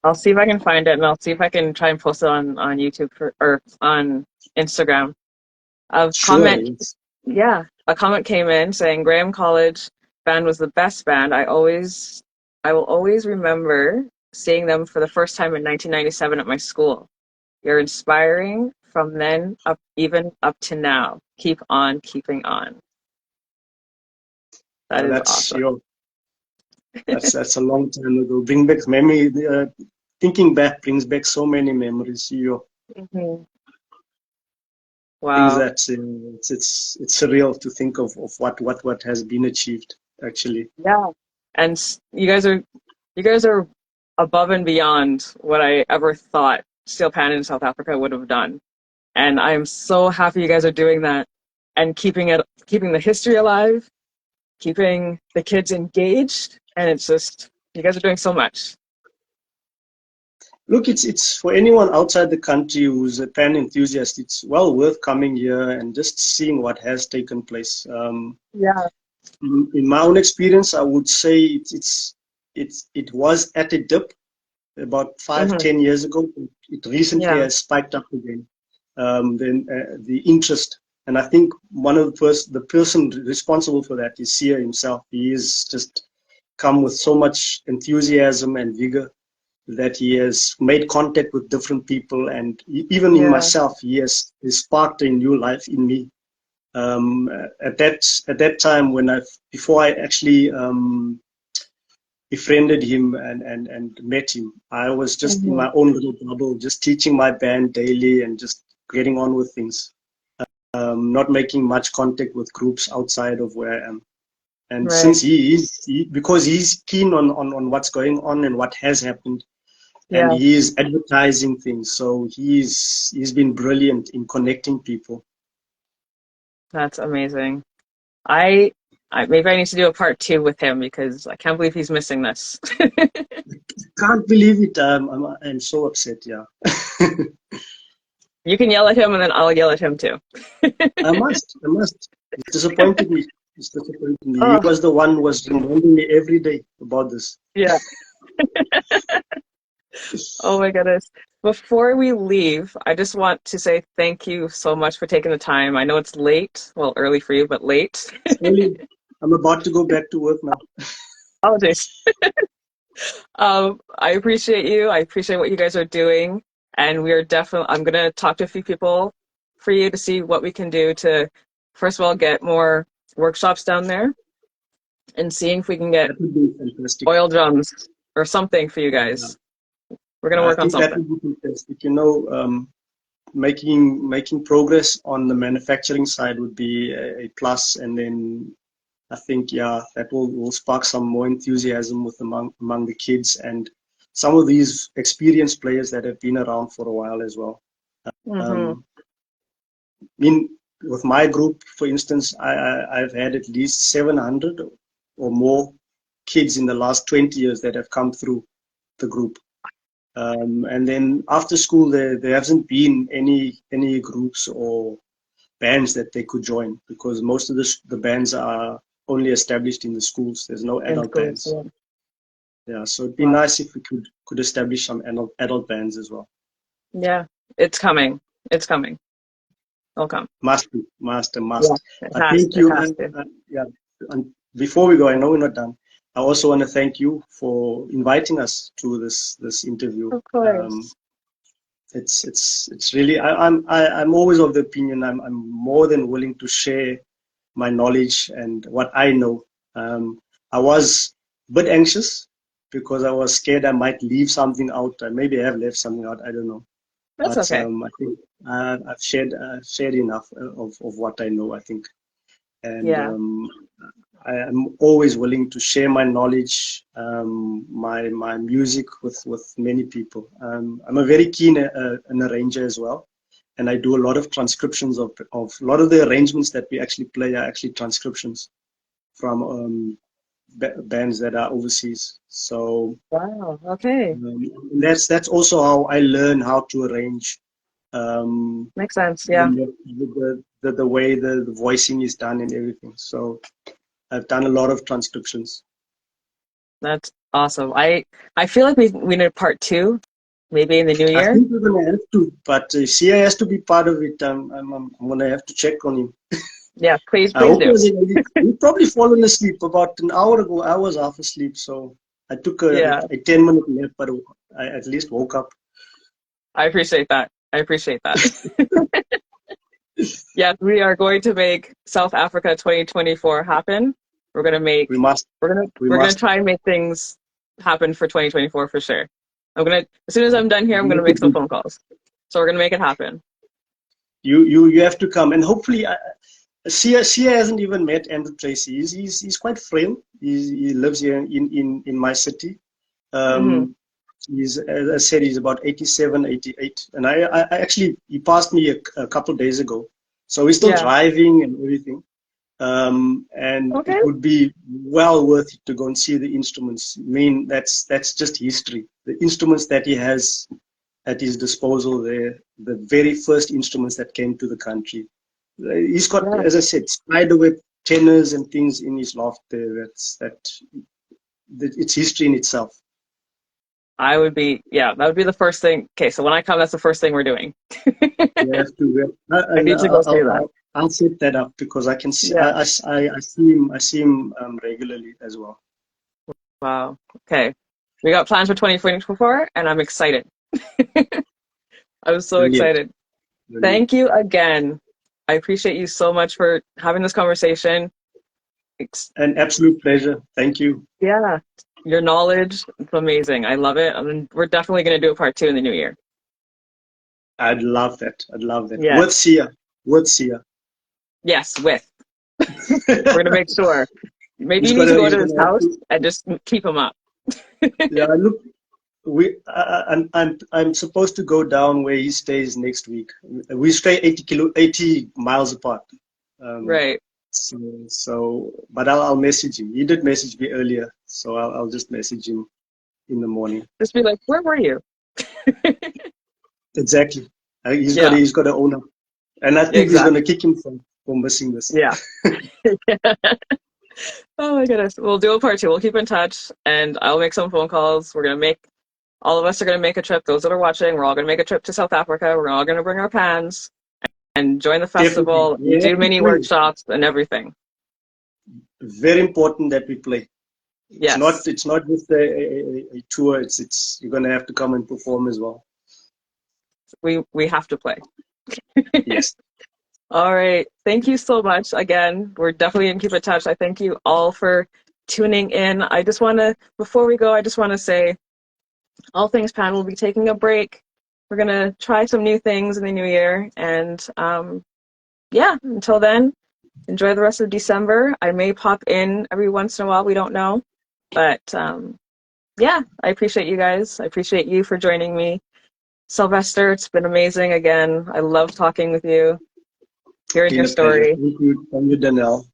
A: I'll see if I can find it and I'll see if I can try and post it on YouTube or on Instagram. A
B: Sure,
A: comment,
B: yes.
A: yeah, a comment came in saying Graham College band was the best band. I will always remember seeing them for the first time in 1997 at my school. You're inspiring from then up, even up to now. Keep on keeping on. That is
B: That's
A: awesome.
B: your that's a long time ago. Bring back memory. Thinking back brings back so many memories. Your
A: Hmm.
B: things
A: Wow.
B: that it's surreal to think of what has been achieved actually.
A: Yeah. And you guys are above and beyond what I ever thought Steel Pan in South Africa would have done. And I'm so happy you guys are doing that and keeping the history alive, keeping the kids engaged. And it's just, you guys are doing so much.
B: Look, it's for anyone outside the country who's a pan enthusiast. It's well worth coming here and just seeing what has taken place.
A: Yeah.
B: In my own experience, I would say it was at a dip about five,
A: Hmm.
B: 10 years ago. It recently
A: Yeah.
B: has spiked up again. Then the interest And I think one of the person responsible for that is Siya himself. He is just come with so much enthusiasm and vigor that he has made contact with different people, and even in
A: Yeah.
B: myself, he sparked a new life in me. At that time, before I actually befriended him and met him, I was just in
A: Hmm.
B: my own little bubble, just teaching my band daily and just getting on with things. Not making much contact with groups outside of where I am. And
A: Right.
B: since because he's keen on what's going on and what has happened, and
A: Yeah.
B: he is advertising things, so he's been brilliant in connecting people.
A: That's amazing. I, maybe I need to do a part two with him because I can't believe he's missing this.
B: Can't believe it. I'm so upset. Yeah,
A: You can yell at him and then I'll yell at him too.
B: I must. It's disappointed me. It's disappointed me. He
A: Oh,
B: was the one who was reminding me every day about this.
A: yeah. Oh my goodness. Before we leave, I just want to say thank you so much for taking the time. I know it's late, well, early for you, but late.
B: Slowly, I'm about to go back to work now.
A: Apologies. I appreciate you. I appreciate what you guys are doing. And we are definitely, I'm going to talk to a few people for you to see what we can do to, first of all, get more workshops down there and seeing if we can get
B: That would be fantastic.
A: oil drums or something for you
B: Yeah.
A: guys. We're going to
B: I
A: work on
B: think that
A: something.
B: would be fantastic. Making progress on the manufacturing side would be a plus, and then I think, yeah, that will spark some more enthusiasm among the kids and some of these experienced players that have been around for a while as well.
A: Hmm.
B: Um, in with my group, for instance, I've had at least 700 or more kids in the last 20 years that have come through the group. And then after school, there hasn't been any groups or bands that they could join, because most of the bands are only established in the schools. There's no
A: In
B: adult
A: schools.
B: bands.
A: Yeah.
B: Yeah, so it'd be
A: Wow.
B: nice if we could establish some adult bands as well.
A: Yeah. It's coming. It's coming. It'll come.
B: Must.
A: Yeah. It
B: I
A: has.
B: thank
A: It
B: you.
A: has to.
B: Yeah. And before we go, I know we're not done. I also want to thank you for inviting us to this interview.
A: Of
B: Um,
A: course.
B: it's really, I'm always of the opinion I'm more than willing to share my knowledge and what I know. I was a bit anxious because I was scared I might leave something out. Maybe I have left something out. I don't know.
A: That's
B: But
A: okay.
B: I think I've shared enough of what I know, I think. And
A: Yeah.
B: I am always willing to share my knowledge, my music with many people. I'm a very keen an arranger as well, and I do a lot of transcriptions of a lot of the arrangements that we actually play are actually transcriptions from bands that are overseas. So
A: Wow. Okay.
B: that's also how I learn how to arrange. Um,
A: Makes sense. Yeah.
B: the way the voicing is done and everything. So I've done a lot of transcriptions.
A: That's awesome. I feel like we need part two, maybe in the new
B: I
A: year.
B: think we're gonna have to, but Sia has to be part of it. I'm gonna have to check on him.
A: Yeah. Please,
B: I
A: please
B: hope
A: do.
B: he's probably fallen asleep about an hour ago. I was half asleep, so I took
A: Yeah.
B: a 10-minute nap, but I at least woke up.
A: I appreciate that. I appreciate that. Yes, we are going to make South Africa 2024 happen. We're gonna
B: We
A: make.
B: must, we
A: We're gonna
B: must.
A: try and make things happen for 2024 for sure. I'm gonna as soon as I'm done here, I'm gonna
B: Make it
A: make some
B: good.
A: phone calls. So we're gonna make it happen.
B: You have to come, and hopefully, Sia hasn't even met Andrew Tracy. He's quite frail. He lives here in my city.
A: Hmm.
B: As I said, he's about 87, 88. And I actually, he passed me a couple of days ago. So he's still
A: Yeah.
B: driving and everything. And it
A: Okay.
B: would be well worth it to go and see the instruments. I mean, that's just history. The instruments that he has at his disposal there, the very first instruments that came to the country. He's got,
A: Yeah.
B: as I said, spiderweb tenors and things in his loft there. It's history in itself.
A: I would be. Yeah, that would be the first thing. Okay, so when I come, that's the first thing we're doing.
B: You have to.
A: I need to go see
B: I'll,
A: that.
B: I'll set that up because I can see
A: Yeah.
B: I see him regularly as well.
A: Wow. Okay. We got plans for 2024 and I'm excited. I'm so
B: Brilliant,
A: excited.
B: brilliant.
A: Thank you again. I appreciate you so much for having this conversation.
B: An absolute pleasure. Thank you.
A: Yeah, your knowledge, it's amazing. I love it. I mean, we're definitely going to do a part 2 in the new year.
B: I'd love that. I'd love that.
A: Yes,
B: With Siya. With Siya.
A: yes, with. We're going to make sure. Maybe
B: He's
A: you need to
B: gonna
A: go
B: he's
A: to his
B: gonna have
A: house
B: to.
A: and just keep him up.
B: Yeah, look, I'm supposed to go down where he stays next week. We stay 80 miles apart. Um,
A: Right.
B: but I'll message him. He did message me earlier, so I'll just message him in the morning.
A: Just be like, where were you?
B: Exactly.
A: Yeah,
B: He's got to own up, and I think he's gonna
A: exactly.
B: kick him for missing this.
A: Yeah. Oh my goodness. We'll do a part 2. We'll keep in touch and I'll make some phone calls. All of us are going to make a trip. Those that are watching, we're all going to make a trip to South Africa. We're all going to bring our pans and join the
B: Definitely,
A: festival
B: we
A: and
B: have
A: do
B: to
A: mini
B: play.
A: workshops and everything.
B: Very important that we play.
A: Yes,
B: It's not just a tour. It's you're gonna have to come and perform as well.
A: we have to play.
B: Yes.
A: All right. Thank you so much. Again, we're definitely going to keep in touch. I thank you all for tuning in. Before we go, I just want to say, All Things Pan will be taking a break. We're going to try some new things in the new year. And yeah, until then, enjoy the rest of December. I may pop in every once in a while. We don't know. But yeah, I appreciate you guys. I appreciate you for joining me. Sylvester, it's been amazing again. I love talking with you, hearing
B: Been
A: your
B: a pleasure.
A: story.
B: Thank you, Danelle.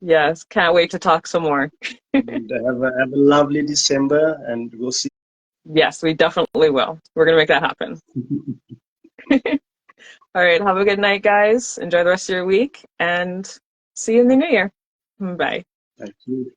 A: Yes, can't wait to talk some more.
B: And have a lovely December, and we'll see.
A: Yes, we definitely will. We're going to make that happen. All right, have a good night, guys. Enjoy the rest of your week and see you in the new year. Bye.
B: Thank you.